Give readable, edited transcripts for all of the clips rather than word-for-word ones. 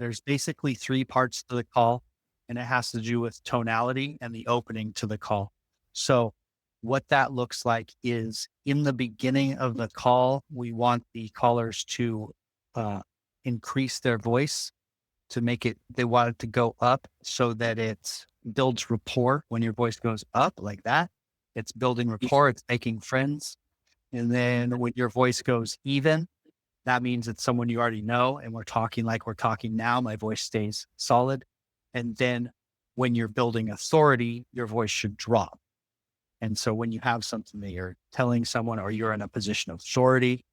There's basically three parts to the call, and it has to do with tonality and the opening to the call. So, what that looks like is in the beginning of the call, we want the callers to uh, increase their voice to make it, they want it to go up so that it builds rapport. When your voice goes up like that, it's building rapport, it's making friends. And then when your voice goes even, that means it's someone you already know. And we're talking like we're talking now. My voice stays solid. And then when you're building authority, your voice should drop. And so when you have something that you're telling someone or you're in a position of authority,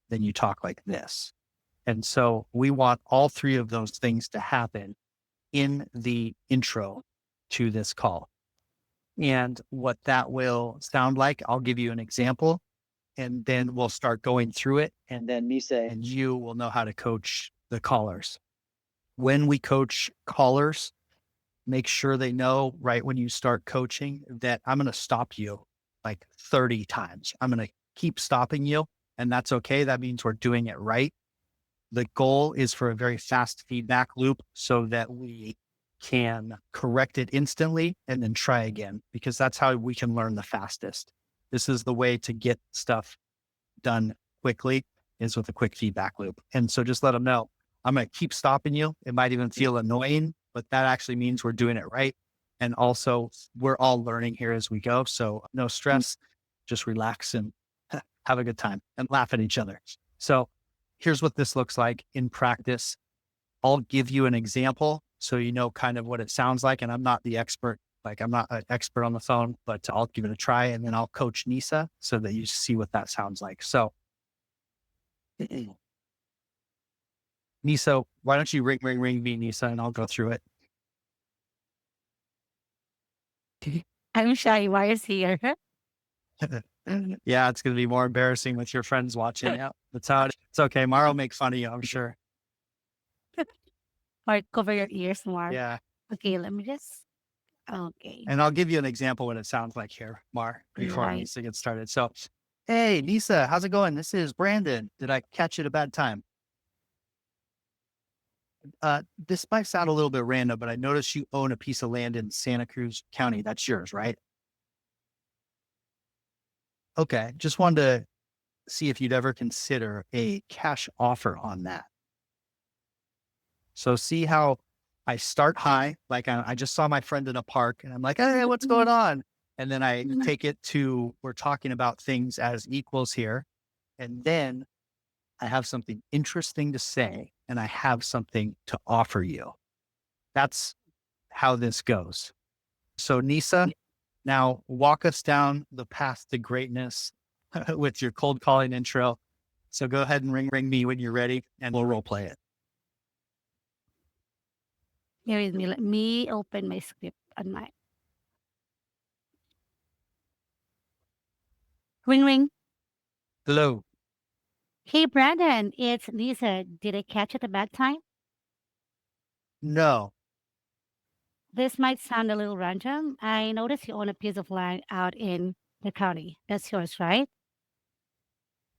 then you talk like this. And so we want all three of those things to happen in the intro to this call. And what that will sound like, I'll give you an example and then we'll start going through it. And then Nisa and you will know how to coach the callers. When we coach callers, make sure they know right when you start coaching that I'm going to stop you like 30 times. I'm going to keep stopping you. And that's okay. That means we're doing it right. The goal is for a very fast feedback loop so that we can correct it instantly and then try again, because that's how we can learn the fastest. This is the way to get stuff done quickly, is with a quick feedback loop. And so just let them know, I'm going to keep stopping you. It might even feel annoying, but that actually means we're doing it right. And also we're all learning here as we go. So no stress, just relax and have a good time and laugh at each other. So here's what this looks like in practice. I'll give you an example so you know kind of what it sounds like. And I'm not the expert, like I'm not an expert on the phone, but I'll give it a try and then I'll coach Nisa so that you see what that sounds like. So Nisa, why don't you ring me, Nisa, and I'll go through it. I'm shy. Why is here? Yeah, it's going to be more embarrassing with your friends watching. Yeah, that's how it's okay. Mara will make fun of you, I'm sure. Or cover your ears more. Yeah. Okay, let me just. Okay, And I'll give you an example what it sounds like here, Mar, before right. Nisa gets started. So, hey, Nisa, how's it going? This is Brandon. Did I catch you at a bad time? This might sound a little bit random, but I noticed you own a piece of land in Santa Cruz County. That's yours, right? Okay. Just wanted to see if you'd ever consider a cash offer on that. So see how I start high, like I just saw my friend in a park and I'm like, hey, what's going on? And then I take it to, we're talking about things as equals here. And then I have something interesting to say and I have something to offer you. That's how this goes. So Nisa, now walk us down the path to greatness with your cold calling intro. So go ahead and ring me when you're ready and we'll role play it. Here with me. Let me open my script on my ring ring. Hello. Hey Brandon, it's Lisa. Did I catch it a bad time? No, This might sound a little random. I noticed you own a piece of land out in the county. That's yours, right?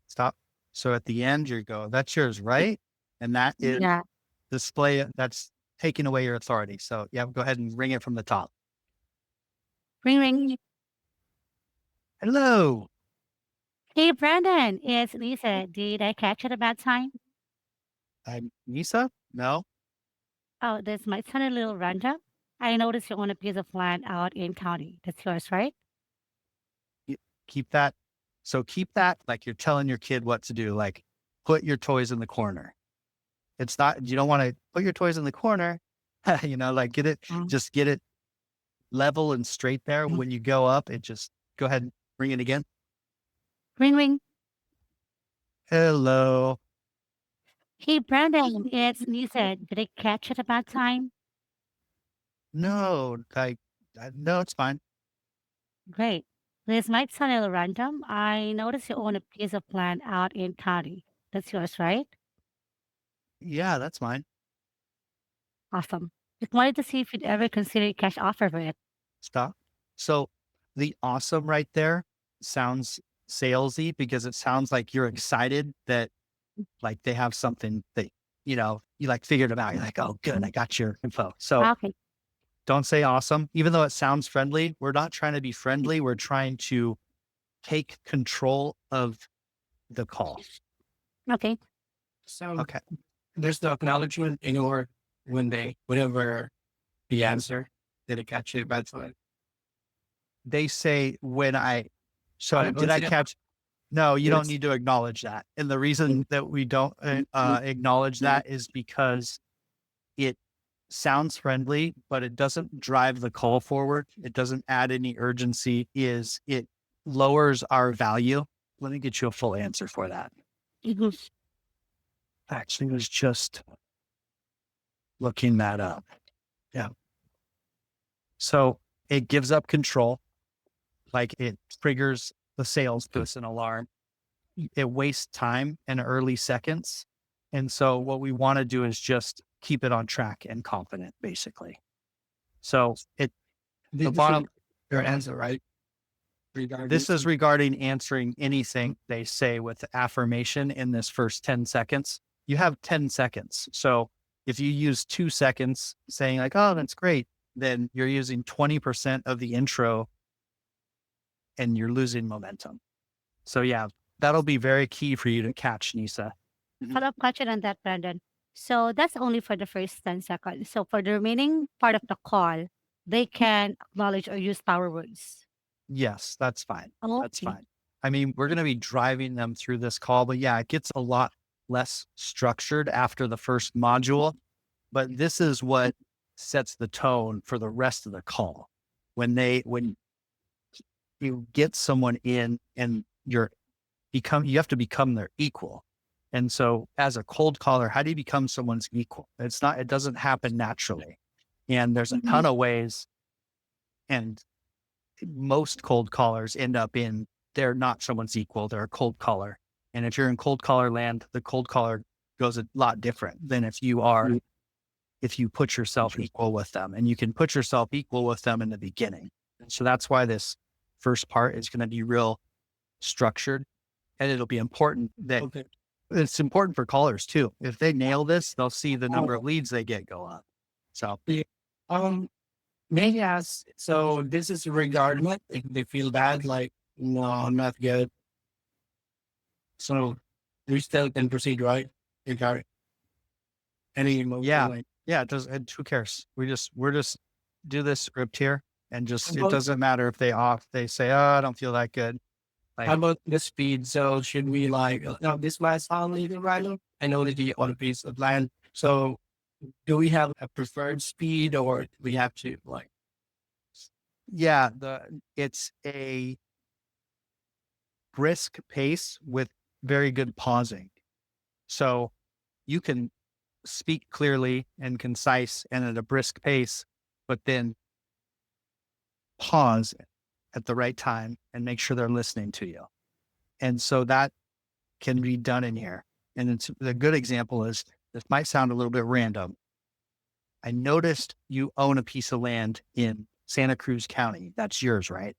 stop. So at the end, you go, that's yours, right? And that is Yeah. display, that's taking away your authority. So yeah, go ahead and ring it from the top. Ring ring. Hello. Hey Brandon, it's Lisa. Did I catch it a bad time? I'm Nisa. No, Oh, this might sound a little random. I noticed you own a piece of land out in county. That's yours, right? you keep that. So keep that like you're telling your kid what to do. Like put your toys in the corner. It's not, you don't want to put your toys in the corner, like get it, Mm. just get it level and straight there. When you go up, it just go ahead and ring it again. Ring ring. Hello. Hey Brandon, it's Lisa. Did I catch it a bad time? No, no, it's fine. Great. This might sound a little random. I noticed you own a piece of land out in county. That's yours, right? Yeah, that's mine. Awesome. Just wanted to see if you'd ever consider a cash offer for it. Stop. So the awesome right there sounds salesy because it sounds like you're excited that like they have something that you like figured them out. You're like, oh, good, I got your info. So Okay. don't say awesome, even though it sounds friendly. We're not trying to be friendly. We're trying to take control of the call. Okay. So Okay. there's the acknowledgement in your whenever the answer, did it catch you bad time? They say when so did Once I again, catch? No, you don't it's need to acknowledge that. And the reason that we don't acknowledge that is because it sounds friendly, but it doesn't drive the call forward. It doesn't add any urgency. It lowers our value. Let me get you a full answer for that. Mhm. Actually, was just looking that up. Yeah. So it gives up control, like it triggers the salesperson alarm. It wastes time and early seconds. And so what we want to do is just keep it on track and confident, basically. So the this is bottom, your answer, right? this Regarding is regarding answering anything they say with affirmation in this first 10 seconds. You have 10 seconds. So if you use 2 seconds saying like, oh, that's great, then you're using 20% of the intro and you're losing momentum. So yeah, that'll be very key for you to catch, Nisa. Mhm. Follow-up question on that, Brandon. So that's only for the first 10 seconds. So for the remaining part of the call, they can acknowledge or use power words. Yes, that's fine. That's Okay. fine. I mean, we're going to be driving them through this call, but yeah, it gets a lot less structured after the first module. But this is what sets the tone for the rest of the call. When you get someone in and you have to become their equal. And so as a cold caller, how do you become someone's equal? It doesn't happen naturally. And there's a ton of ways, and most cold callers end up in they're not someone's equal, they're a cold caller. And if you're in cold caller land, the cold caller goes a lot different than if you put yourself equal with them, and you can put yourself equal with them in the beginning. And so that's why this first part is going to be real structured, and it'll be important that okay. it's important for callers too. If they nail this, they'll see the number of leads they get go up. So Yeah. Um, may I ask, so this is regardless if they feel bad, like, no, I'm not good. So we still can proceed, right? You got it. Any emotion, yeah, like, yeah, it does. And who cares? We're just do this script here, and how just it about, doesn't matter if they say, oh, I don't feel that good. how Like, about the speed? So should we like, no, this might sound leaving random. I know that you want a piece of land. So do we have a preferred speed or do we have to like, yeah, it's a brisk pace with very good pausing. So you can speak clearly and concise and at a brisk pace, but then pause at the right time and make sure they're listening to you. And so that can be done in here. And it's a good example is this might sound a little bit random. I noticed you own a piece of land in Santa Cruz County. That's yours, right?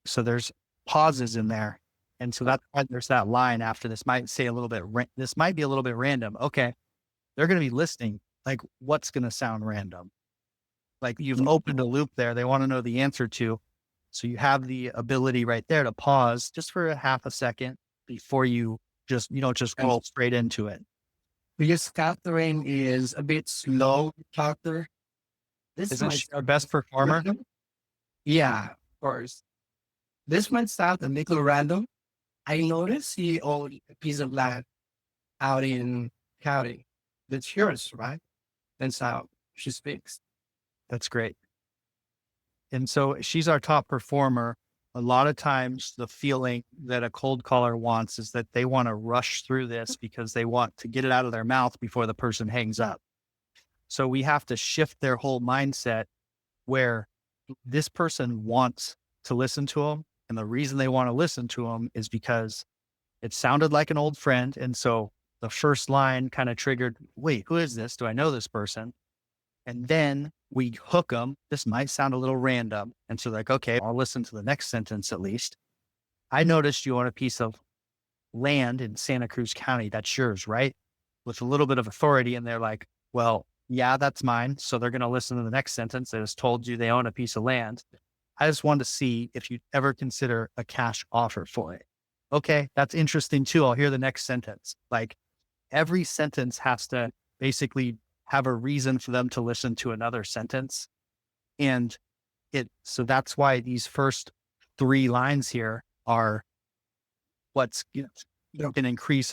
So there's pauses in there. And so that's why there's that line after this might say a little bit, this might be a little bit random. Okay. They're going to be listening. Like, what's going to sound random? Like, you've opened a loop there. They want to know the answer to. So you have the ability right there to pause just for a half a second before you don't just roll straight into it. because Catherine is a bit slow talker. This Isn't might she our sound best performer? random. Yeah, of course. This might sound a little random. I noticed he owned a piece of land out in county. That's yours, right? That's how she speaks. That's great. And so she's our top performer. A lot of times the feeling that a cold caller wants is that they want to rush through this because they want to get it out of their mouth before the person hangs up. So we have to shift their whole mindset where this person wants to listen to them. And the reason they want to listen to them is because it sounded like an old friend. And so the first line kind of triggered, wait, who is this? Do I know this person? And then we hook them. This might sound a little random. And so, like, okay, I'll listen to the next sentence at least. I noticed you own a piece of land in Santa Cruz County. That's yours, right? with a little bit of authority and they're like, well, yeah, that's mine. So they're going to listen to the next sentence that has told you they own a piece of land. I just wanted to see if you'd ever consider a cash offer for it. Okay, that's interesting too. I'll hear the next sentence. Like every sentence has to basically have a reason for them to listen to another sentence. And so that's why these first three lines here are what's, can increase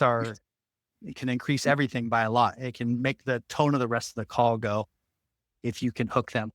it can increase everything by a lot. It can make the tone of the rest of the call go if you can hook them.